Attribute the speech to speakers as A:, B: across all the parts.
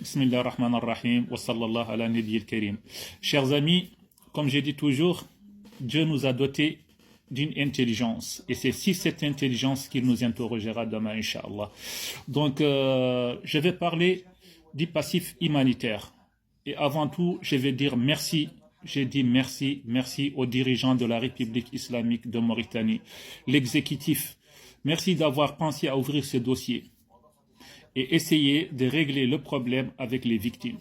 A: Bismillah ar-Rahman ar-Rahim wa sallallahu ala nabiyyil karim. Chers amis, comme j'ai dit toujours, Dieu nous a dotés d'une intelligence. Et c'est si cette intelligence qu'il nous interrogera demain, Inch'Allah. Donc, je vais parler du passif humanitaire. Et avant tout, je vais dire merci. J'ai dit merci aux dirigeants de la République islamique de Mauritanie, l'exécutif. Merci d'avoir pensé à ouvrir ce dossier et essayer de régler le problème avec les victimes.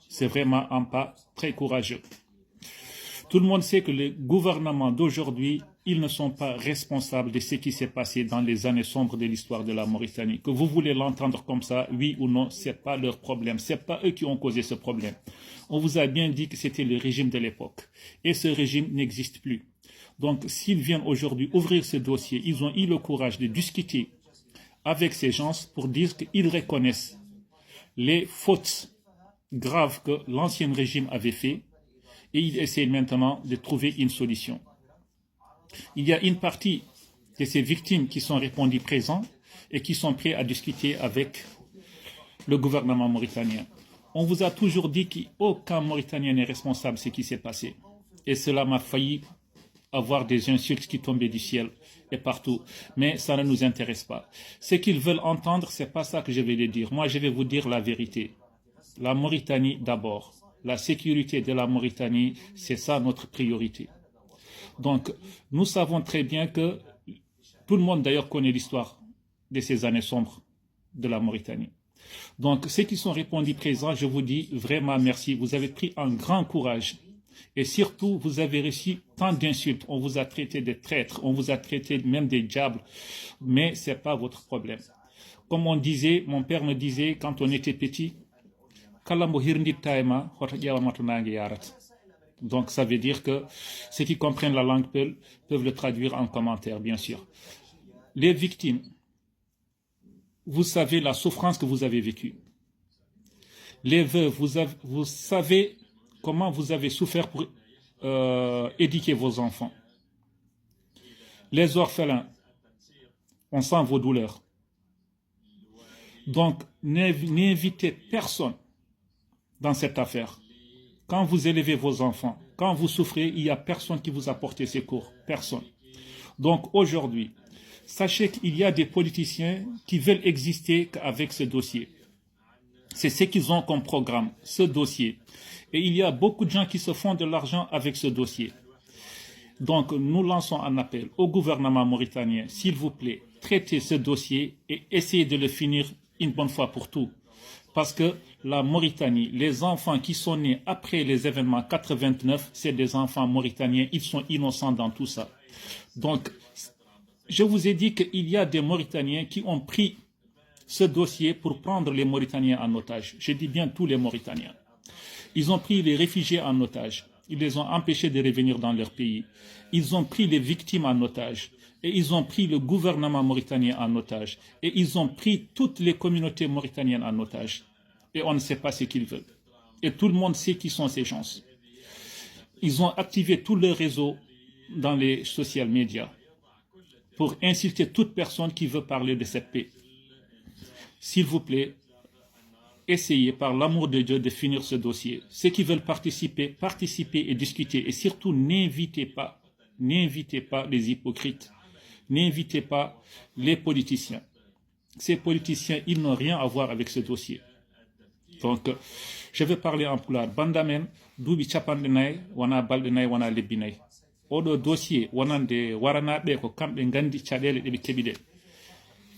A: C'est vraiment un pas très courageux. Tout le monde sait que les gouvernements d'aujourd'hui, ils ne sont pas responsables de ce qui s'est passé dans les années sombres de l'histoire de la Mauritanie. Que vous voulez l'entendre comme ça, oui ou non, ce n'est pas leur problème. Ce n'est pas eux qui ont causé ce problème. On vous a bien dit que c'était le régime de l'époque. Et ce régime n'existe plus. Donc, s'ils viennent aujourd'hui ouvrir ce dossier, ils ont eu le courage de discuter avec ces gens pour dire qu'ils reconnaissent les fautes graves que l'ancien régime avait fait et ils essaient maintenant de trouver une solution. Il y a une partie de ces victimes qui sont répondues présents et qui sont prêts à discuter avec le gouvernement mauritanien. On vous a toujours dit qu'aucun Mauritanien n'est responsable de ce qui s'est passé. Et cela m'a failli avoir des insultes qui tombaient du ciel et partout. Mais ça ne nous intéresse pas. Ce qu'ils veulent entendre, ce n'est pas ça que je vais les dire. Moi, je vais vous dire la vérité. La Mauritanie d'abord. La sécurité de la Mauritanie, c'est ça notre priorité. Donc, nous savons très bien que tout le monde d'ailleurs connaît l'histoire de ces années sombres de la Mauritanie. Donc, ceux qui sont répondus présents, je vous dis vraiment merci. Vous avez pris un grand courage. Et surtout, vous avez reçu tant d'insultes. On vous a traité de traîtres, on vous a traité même des diables. Mais ce n'est pas votre problème. Comme on disait, mon père me disait quand on était petit, donc ça veut dire que ceux qui comprennent la langue peuvent le traduire en commentaire, bien sûr. Les victimes, vous savez la souffrance que vous avez vécue. Les veuves, vous savez comment vous avez souffert pour éduquer vos enfants. Les orphelins, on sent vos douleurs. Donc, n'invitez personne dans cette affaire. Quand vous élevez vos enfants, quand vous souffrez, il n'y a personne qui vous a porté secours. Personne. Donc, aujourd'hui, sachez qu'il y a des politiciens qui veulent exister avec ce dossier. C'est ce qu'ils ont comme programme, ce dossier. Et il y a beaucoup de gens qui se font de l'argent avec ce dossier. Donc, nous lançons un appel au gouvernement mauritanien, s'il vous plaît, traitez ce dossier et essayez de le finir une bonne fois pour tout. Parce que la Mauritanie, les enfants qui sont nés après les événements 89, c'est des enfants mauritaniens, ils sont innocents dans tout ça. Donc, je vous ai dit qu'il y a des Mauritaniens qui ont pris ce dossier pour prendre les Mauritaniens en otage. Je dis bien tous les Mauritaniens. Ils ont pris les réfugiés en otage. Ils les ont empêchés de revenir dans leur pays. Ils ont pris les victimes en otage. Et ils ont pris le gouvernement mauritanien en otage. Et ils ont pris toutes les communautés mauritaniennes en otage. Et on ne sait pas ce qu'ils veulent. Et tout le monde sait qui sont ces gens. Ils ont activé tout leur réseau dans les social media pour insulter toute personne qui veut parler de cette paix. S'il vous plaît, essayez par l'amour de Dieu de finir ce dossier. Ceux qui veulent participer, participez et discuter. Et surtout, n'invitez pas les hypocrites. N'invitez pas les politiciens. Ces politiciens, ils n'ont rien à voir avec ce dossier. Donc, je vais parler en pulaar. Bandamen, doubi chapande nay, wana balde nay, wana lebbi nay. Odo dossier, wanande waranaɓe ko kamɓe gandi caɗele ɗeɓe keɓi ɗe.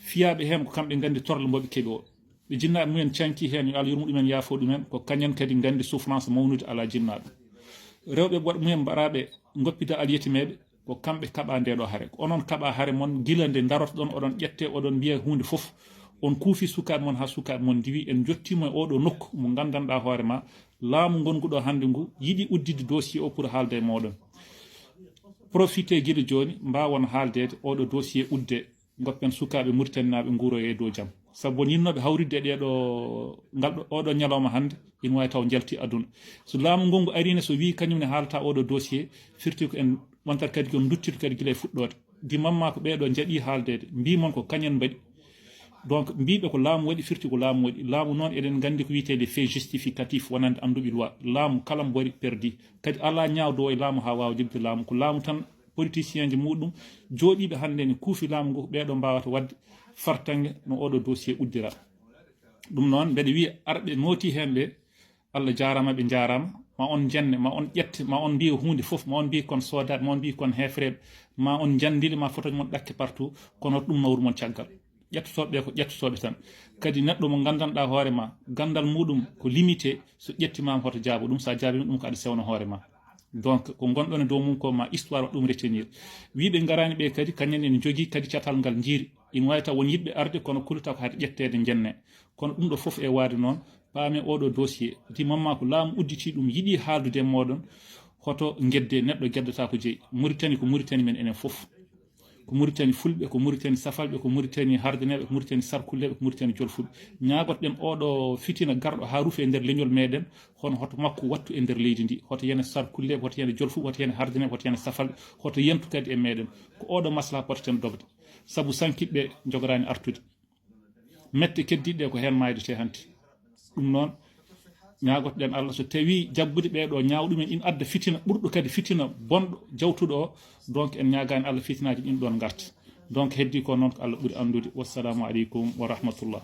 A: Fiyaɓe hen ko kamɓe gandi torle mboɓe keɓi o. ɓe jinnaɓe mumen canki hen yo Allah yurmo ɗumen yaafo ɗumen ko kañen kadi gandi souffrance mawnude ala jinnaɓe. Rewɓe ɓoɗ mumen mbaɗaɓe goppida aliyetimeɓe ko kamɓe kaɓa ndeɗo haare. Onon kaɓa haare mon gila nde darotoɗon oɗon ƴette oɗon mbiya hunde foof. On kuufi sukaɓe mon ha sukaɓe mon diwi en jottimo e oɗo nokku mo gandanɗa hoorema laamu gonguɗo hande ngu yiɗi uddide dossier o pour haalde e moɗon. Profité guiɗo joni mbawon haaldede oɗo dossier udde goppen sukaɓe murtaninaɓe guuro e dow jaam. Sabu won yinnoɓe hawridde oɗo ñalawma hande ina wawi taw jalti aduna. So laamu ngongu arine so wi kañumne haalata oɗo dossier firti ko en wontat kadi ko duttito kadi guila e fuɗɗode. Di mamma ko ɓeɗo jaaɓi haaldede mbimon ko kañen mbaɗi. donc mbiɓe ko laamu waɗi firti ko laamu waɗi laamu noon eɗen gandi ko wiyetede fait justificatif wonande anduɓe loi laamu kala mbori perdi kadi ala ñawdo e laamu ha wawa jibde laamu ko laamu tan politicien ji muɗum jooɗiɓe hannde ne kuufi laamu ngu ɓeɗo mbawata wadde fartange no oɗo dossier uddira ɗum noon mbeɗa wiya arɓe nooti hen ɓe Allah jarama ɓe jarama ma on jenne ma on ƴette ma on mbiya hunde foof ma on mbiya kon sodade ma on mbiya kon hefreɓe ma on jandili ma photoje mon ɗakke partout kono ɗum nawru mon caggal ƴettotoɓe ko ƴettotoɓe tan kadi neɗɗo mo gandanɗa hoore ma gandal muɗum ko limité so ƴettimama hoto jaabo ɗum sa jaabima ɗum ko aɗa sewna hoore ma donc ko gonɗon e dow mum ko ma histoire wa ɗum retenir wiɓe garani ɓe kadi kañen ene jogui kadi catal ngal jiiri ina wawi taw won yiɗɓe arde kono kulata ko hayde ƴettede jenne kono ɗum ɗo foof e waade noon paame oɗo dossier ti mamma ko laamu udditi ɗum yiiɗi haaldude moɗon hoto guedde neɗɗo gueddata ko jeeyi Mauritanie ko Mauritanie men enen foof ko Mauritanie fulɓe ko Mauritanie safalɓe ko Mauritanie hardaneɓe ko Mauritanie sarkulleɓe ko Mauritanie jolfuɓe ñagotoɗen oɗo fitina garɗo ha ruufi e nder leñol meɗen hono hoto makko wattu e nder leydi ndi hoto yene sarkulleɓe hoto yene jolfuɓe hoto yene hardaneɓe hoto yene safalɓe hoto yentu kadi e meɗen ko oɗo maslaha potaten dogde saabu sankiɓɓe jogorani artude mette keddiɗe ko hen maydete hanti ɗum noon ñagotoɗen Allah so tawi jaggude ɓeɗo ñawɗumen ina adda fitina ɓurɗo kadi fitina bonɗo jawtuɗo o donc en ñagani Allah fitinaji ɗin ɗon garta donc heddi ko noon ko Allah ɓuuri andude wassalamu aleykum wa rahmatullah